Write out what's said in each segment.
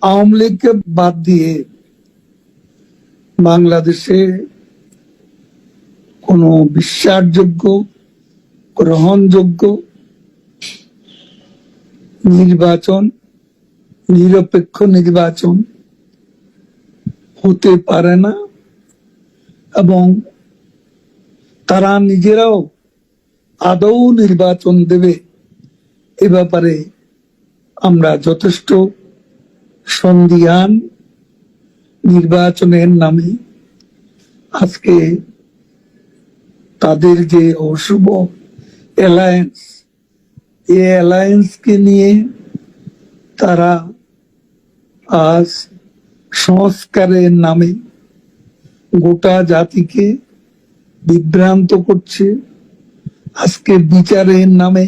আওয়ামী লীগকে বাদ দিয়ে বাংলাদেশে কোনো বিশ্বাসযোগ্য, গ্রহণযোগ্য নির্বাচন, নিরপেক্ষ নির্বাচন হতে পারে না এবং তারা নিজেরাও আদৌ নির্বাচন দেবে এ ব্যাপারে আমরা যথেষ্ট সন্দিহান। নির্বাচনের নামে আজকে তাদের যে অশুভ অ্যালায়েন্স, এই অ্যালায়েন্সকে নিয়ে তারা আজ সংস্কারের নামে গোটা জাতিকে বিভ্রান্ত করছে। আজকে বিচারের নামে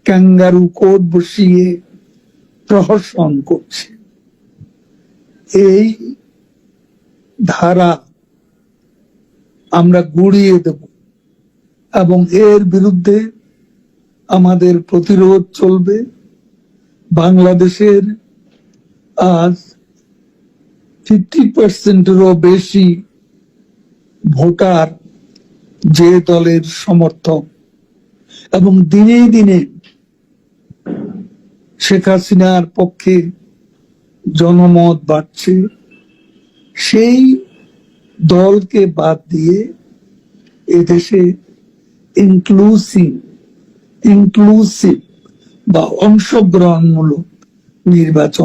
ক্যাঙ্গারু কোর্ট বসিয়ে প্রহসন করছে। এই ধারা আমরা গুড়িয়ে দেব এবং এর বিরুদ্ধে আমাদের প্রতিরোধ চলবে। বাংলাদেশের আজ 50%-এরও বেশি ভোটার যে দলের সমর্থক এবং দিনে দিনে শেখ হাসিনার পক্ষে জনমত বাড়ছে, সেই দলকে বাদ দিয়ে এদেশে ইনক্লুসিভ বা অংশগ্রহণমূলক নির্বাচন